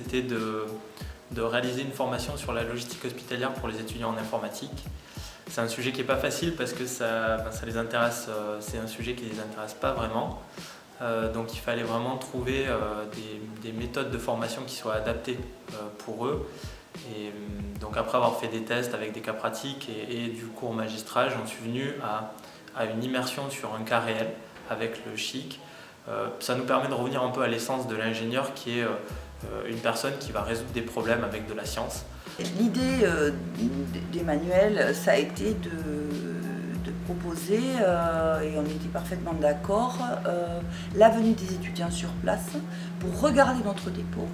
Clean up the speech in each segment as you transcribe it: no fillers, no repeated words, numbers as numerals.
c'était de réaliser une formation sur la logistique hospitalière pour les étudiants en informatique. C'est un sujet qui n'est pas facile parce que ça les intéresse, c'est un sujet qui ne les intéresse pas vraiment. Donc il fallait vraiment trouver des méthodes de formation qui soient adaptées pour eux. Et donc après avoir fait des tests avec des cas pratiques et du cours magistral, j'en suis venu à une immersion sur un cas réel avec le CHIC. Ça nous permet de revenir un peu à l'essence de l'ingénieur qui est une personne qui va résoudre des problèmes avec de la science. L'idée d'Emmanuel, ça a été de proposer, et on était parfaitement d'accord, la venue des étudiants sur place pour regarder notre dépôt,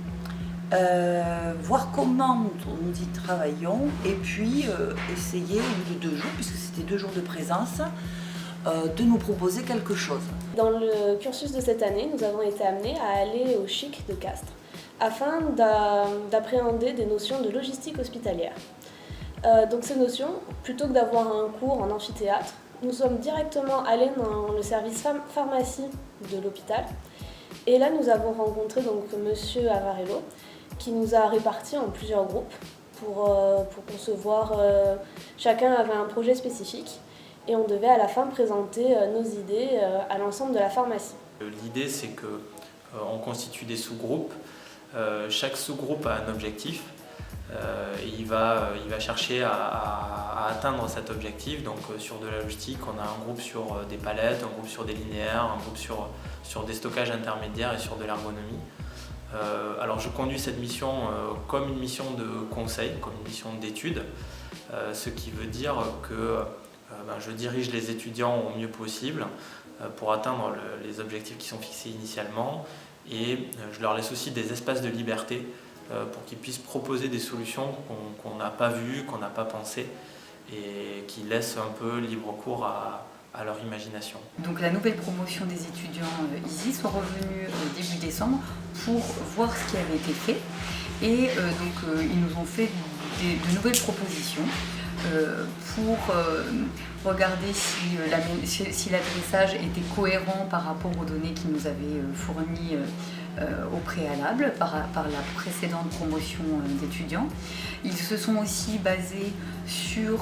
voir comment nous y travaillons et puis essayer au bout de 2 jours, puisque c'était 2 jours de présence, de nous proposer quelque chose. Dans le cursus de cette année, nous avons été amenés à aller au CHIC de Castres afin d'appréhender des notions de logistique hospitalière. Donc ces notions, plutôt que d'avoir un cours en amphithéâtre, nous sommes directement allés dans le service pharmacie de l'hôpital. Et là, nous avons rencontré donc Monsieur Avarello, qui nous a répartis en plusieurs groupes pour concevoir. Chacun avait un projet spécifique et on devait à la fin présenter nos idées à l'ensemble de la pharmacie. L'idée, c'est qu'on constitue des sous-groupes. Chaque sous-groupe a un objectif. Il va chercher à atteindre cet objectif. Donc sur de la logistique, on a un groupe sur des palettes, un groupe sur des linéaires, un groupe sur des stockages intermédiaires et sur de l'ergonomie. Alors je conduis cette mission comme une mission de conseil, comme une mission d'étude, ce qui veut dire que je dirige les étudiants au mieux possible pour atteindre les objectifs qui sont fixés initialement, et je leur laisse aussi des espaces de liberté pour qu'ils puissent proposer des solutions qu'on n'a pas vues, qu'on n'a pas pensées, et qui laissent un peu libre cours à leur imagination. Donc la nouvelle promotion des étudiants ISI sont revenus début décembre pour voir ce qui avait été fait, et ils nous ont fait de nouvelles propositions pour regarder si l'adressage était cohérent par rapport aux données qu'ils nous avaient fournies au préalable par la précédente promotion d'étudiants. Ils se sont aussi basés sur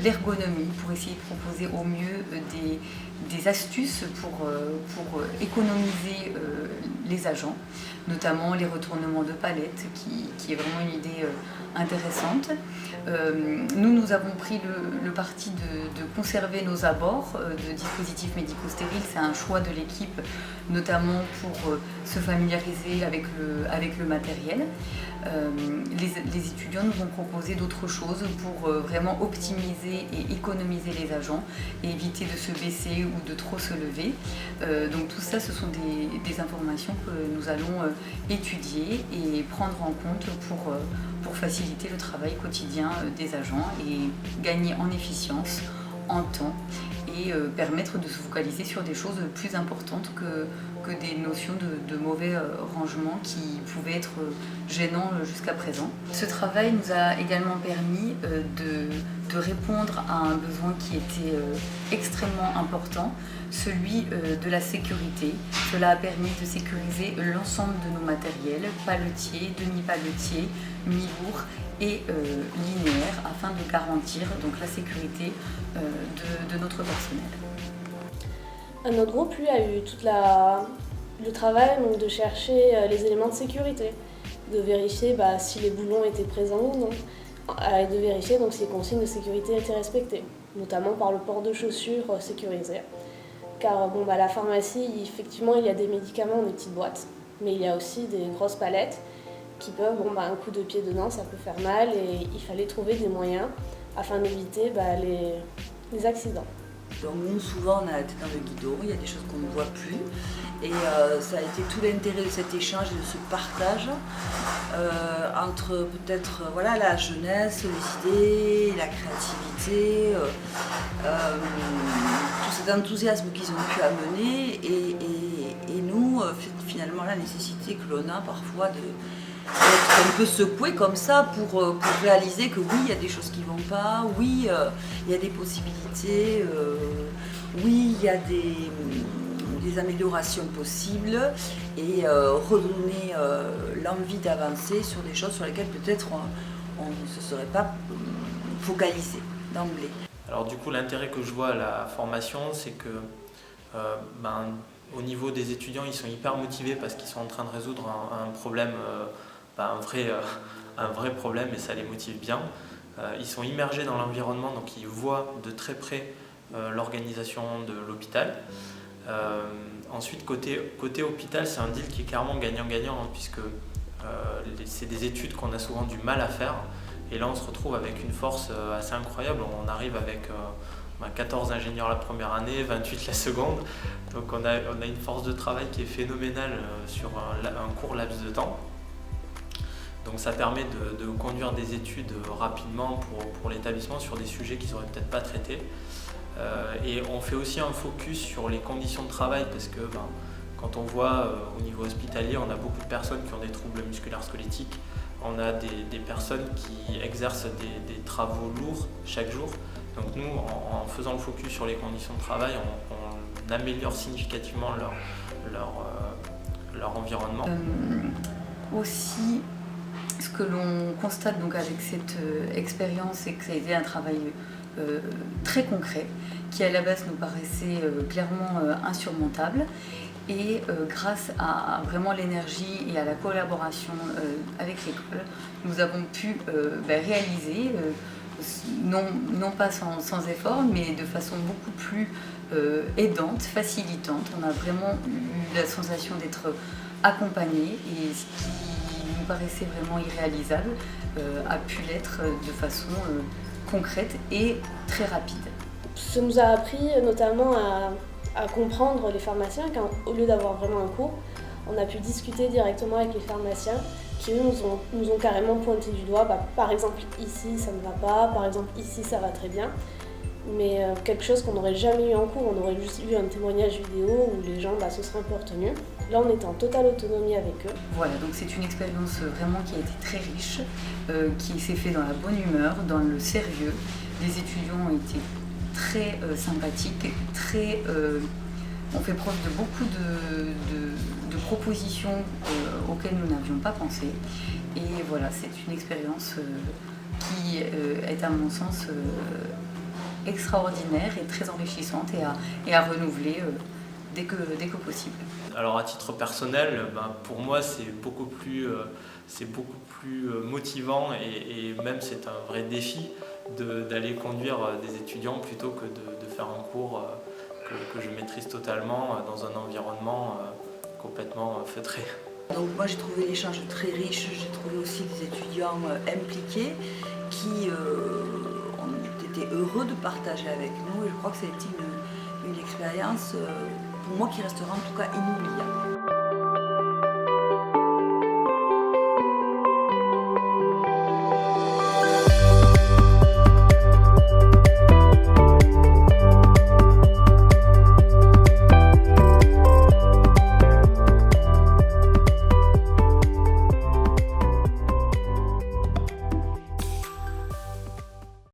l'ergonomie pour essayer de proposer au mieux des astuces pour économiser les agents, notamment les retournements de palettes, qui est vraiment une idée intéressante. Nous avons pris le parti de conserver nos abords de dispositifs médico-stériles. C'est un choix de l'équipe, notamment pour se familiariser avec le matériel. Les étudiants nous ont proposé d'autres choses pour vraiment optimiser et économiser les agents et éviter de se baisser ou de trop se lever. Donc tout ça, ce sont des informations que nous allons étudier et prendre en compte pour faciliter le travail quotidien des agents et gagner en efficience, en temps, et permettre de se focaliser sur des choses plus importantes que des notions de mauvais rangement qui pouvaient être gênants jusqu'à présent. Ce travail nous a également permis de répondre à un besoin qui était extrêmement important, celui de la sécurité. Cela a permis de sécuriser l'ensemble de nos matériels, paletiers, demi-paletiers, mi-lourds et linéaires, afin de garantir donc la sécurité de notre personnel. Notre groupe, lui, a eu tout le travail donc, de chercher les éléments de sécurité, de vérifier si les boulons étaient présents ou non, et de vérifier donc, si les consignes de sécurité étaient respectées, notamment par le port de chaussures sécurisé. Car la pharmacie, effectivement, il y a des médicaments, des petites boîtes, mais il y a aussi des grosses palettes qui peuvent, un coup de pied dedans, ça peut faire mal, et il fallait trouver des moyens afin d'éviter les accidents. Donc nous, souvent, on a la tête dans le guidon, il y a des choses qu'on ne voit plus. Et ça a été tout l'intérêt de cet échange et de ce partage entre peut-être la jeunesse, les idées, la créativité, tout cet enthousiasme qu'ils ont pu amener, et nous, finalement, la nécessité que l'on a parfois d'être un peu secoué comme ça pour réaliser que oui, il y a des choses qui ne vont pas, oui, il y a des possibilités, oui, il y a des améliorations possibles et redonner l'envie d'avancer sur des choses sur lesquelles peut-être on ne se serait pas focalisé d'emblée. Alors du coup, l'intérêt que je vois à la formation, c'est que au niveau des étudiants, ils sont hyper motivés parce qu'ils sont en train de résoudre un problème, un vrai problème, et ça les motive bien. Ils sont immergés dans l'environnement, donc ils voient de très près l'organisation de l'hôpital. Ensuite, côté hôpital, c'est un deal qui est clairement gagnant-gagnant, hein, puisque c'est des études qu'on a souvent du mal à faire. Et là, on se retrouve avec une force assez incroyable. On arrive avec 14 ingénieurs la première année, 28 la seconde. Donc on a une force de travail qui est phénoménale sur un court laps de temps. Donc ça permet de conduire des études rapidement pour l'établissement sur des sujets qu'ils n'auraient peut-être pas traités. Et on fait aussi un focus sur les conditions de travail parce que quand on voit au niveau hospitalier, on a beaucoup de personnes qui ont des troubles musculaires squelettiques. On a des personnes qui exercent des travaux lourds chaque jour. Donc nous, en faisant le focus sur les conditions de travail, on améliore significativement leur environnement. Aussi, ce que l'on constate donc avec cette expérience, c'est que ça a été un travail très concret, qui à la base nous paraissait clairement insurmontable. Et grâce à vraiment l'énergie et à la collaboration avec l'école, nous avons pu réaliser, non pas sans effort, mais de façon beaucoup plus aidante, facilitante. On a vraiment eu la sensation d'être accompagnés et ce qui nous paraissait vraiment irréalisable a pu l'être de façon concrète et très rapide. Ça nous a appris notamment à comprendre les pharmaciens, qu'au lieu d'avoir vraiment un cours, on a pu discuter directement avec les pharmaciens qui eux, nous ont carrément pointé du doigt. Par exemple, ici ça ne va pas, par exemple, ici ça va très bien. Mais quelque chose qu'on n'aurait jamais eu en cours, on aurait juste eu un témoignage vidéo où les gens se seraient un peu retenus. Là, on était en totale autonomie avec eux. Voilà, donc c'est une expérience vraiment qui a été très riche, qui s'est fait dans la bonne humeur, dans le sérieux. Les étudiants ont été très sympathiques, ont fait preuve de beaucoup de propositions auxquelles nous n'avions pas pensé. Et voilà, c'est une expérience qui est à mon sens extraordinaire et très enrichissante et à renouveler dès que possible. Alors à titre personnel, pour moi c'est beaucoup plus motivant et même c'est un vrai défi d'aller conduire des étudiants plutôt que de faire un cours que je maîtrise totalement dans un environnement complètement feutré. Donc moi j'ai trouvé l'échange très riche, j'ai trouvé aussi des étudiants impliqués qui ont été heureux de partager avec nous et je crois que ça a été une expérience pour moi qui restera en tout cas inoubliable.